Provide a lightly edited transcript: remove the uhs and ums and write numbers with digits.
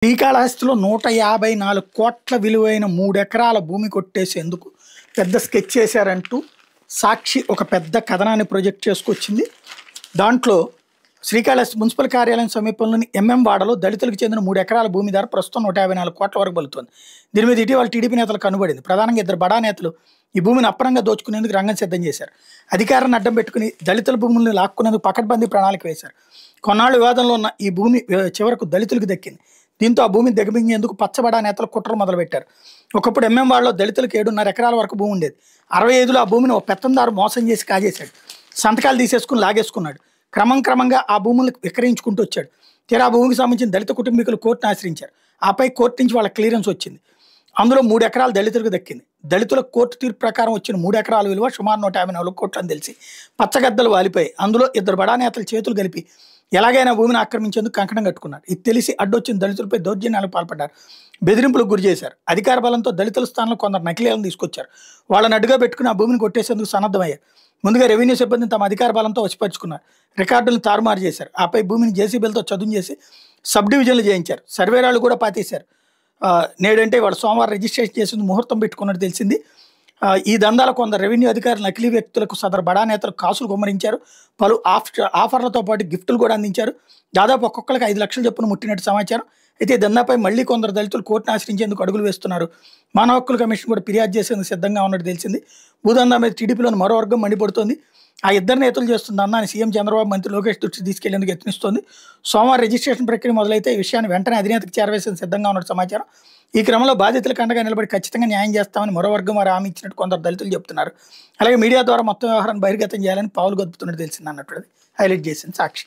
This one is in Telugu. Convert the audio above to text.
శ్రీకాళహస్తిలో 154 కోట్ల విలువైన 3 ఎకరాల భూమి కొట్టేసేందుకు పెద్ద స్కెచ్ చేశారంటూ సాక్షి ఒక పెద్ద కథనాన్ని ప్రొజెక్ట్ చేసుకొచ్చింది. దాంట్లో శ్రీకాళహస్తి మున్సిపల్ కార్యాలయం సమీపంలోని వాడలో దళితులకు చెందిన 3 ఎకరాల భూమి ధర ప్రస్తుతం 154 కోట్ల వరకు బలుతోంది. దీని మీద ఇటీవల టీడీపీ నేతలు కనుబడింది. ప్రధానంగా 2 బడా నేతలు ఈ భూమిని అప్రంగా దోచుకునేందుకు రంగం సిద్ధం చేశారు. అధికారాన్ని అడ్డం పెట్టుకుని దళితుల భూములను లాక్కునేందుకు పకడ్బందీ ప్రణాళిక వేశారు. కొన్నాళ్ళు వివాదంలో ఉన్న ఈ భూమి చివరకు దళితులకు దక్కింది. దీంతో ఆ భూమిని దిగమింగేందుకు పచ్చబడా నేతలు కుట్రలు మొదలుపెట్టారు. ఒకప్పుడు వాడలో దళితులకు 7.5 ఎకరాల వరకు భూమి ఉండేది. 65లో ఆ భూమిని ఒక పెత్తందారు మోసం చేసి కాజేశాడు. సంతకాలు తీసేసుకుని లాగేసుకున్నాడు. క్రమంగా ఆ భూములను విక్రయించుకుంటూ వచ్చాడు. తీరా ఆ భూమికి సంబంధించిన దళిత కుటుంబీకులు కోర్టును ఆశ్రయించారు. ఆపై కోర్టు నుంచి వాళ్ళ క్లియరెన్స్ వచ్చింది. అందులో 3 ఎకరాలు దళితులకు దక్కింది. దళితుల కోర్టు తీర్పు ప్రకారం వచ్చిన 3 ఎకరాల విలువ సుమారు 154 కోట్లు అని తెలిసి పచ్చగద్దలు వాలిపోయి అందులో 2 బడా నేతలు చేతులు కలిపి ఎలాగైనా భూమిని ఆక్రమించేందుకు కంకణం కట్టుకున్నారు. ఇది తెలిసి అడ్డొచ్చిన దళితులపై దౌర్జన్యాలకు పాల్పడ్డారు. బెదిరింపులకు గురి చేశారు. అధికార బలంతో దళితుల స్థానంలో కొందరు నకిలీలను తీసుకొచ్చారు. వాళ్ళని అడ్డుగా పెట్టుకుని ఆ భూమిని కొట్టేసేందుకు సన్నద్ధమయ్యారు. ముందుగా రెవెన్యూ సిబ్బందిని తమ అధికార బలంతో వశపరుచుకున్నారు. రికార్డులను తారుమారు చేశారు. ఆపై భూమిని జేసీబీలతో చదును చేసి సబ్ డివిజన్లు చేయించారు. సర్వేరాళ్ళు కూడా పాతేశారు. నేడంటే వాళ్ళు సోమవారం రిజిస్ట్రేషన్ చేసి ముహూర్తం పెట్టుకున్నట్టు తెలిసింది. ఈ దందాల కొందరు రెవెన్యూ అధికారులు నకిలీ వ్యక్తులకు సదరు బడా నేతలు కాసులు గుమ్మరించారు. పలు ఆఫర్లతో పాటు గిఫ్టులు కూడా అందించారు. దాదాపు ఒక్కొక్కరికి 5 లక్షల చొప్పున ముట్టినట్టు సమాచారం. అయితే ఈ దందాపై మళ్లీ కొందరు దళితులు కోర్టును ఆశ్రయించేందుకు అడుగులు వేస్తున్నారు. మానవ హక్కుల కమిషన్ కూడా ఫిర్యాదు చేసేందుకు సిద్ధంగా ఉన్నట్టు తెలిసింది. భూదందా మీద టీడీపీలోని మరో వర్గం మండిపడుతోంది. ఆ 2 నేతలు చేస్తున్న దందాన్ని సీఎం చంద్రబాబు మంత్రి లోకేష్ దృష్టికి తీసుకెళ్లేందుకు యత్నిస్తోంది. సోమవారం రిజిస్ట్రేషన్ ప్రక్రియ మొదలైతే ఈ విషయాన్ని వెంటనే అధినేతకు చేరవేసేందుకు సిద్ధంగా ఉన్నట్టు సమాచారం. ఈ క్రమంలో బాధితులకు అండగా నిలబడి ఖచ్చితంగా న్యాయం చేస్తామని మరో వర్గం వారు హామీ ఇచ్చినట్టు కొందరు దళితులు చెప్తున్నారు. అలాగే మీడియా ద్వారా మొత్తం వ్యవహారాన్ని బహిర్గతం చేయాలని పావులు గదుపుతున్నట్టు తెలిసింది అన్నట్టు హైలైట్ చేసింది సాక్షి.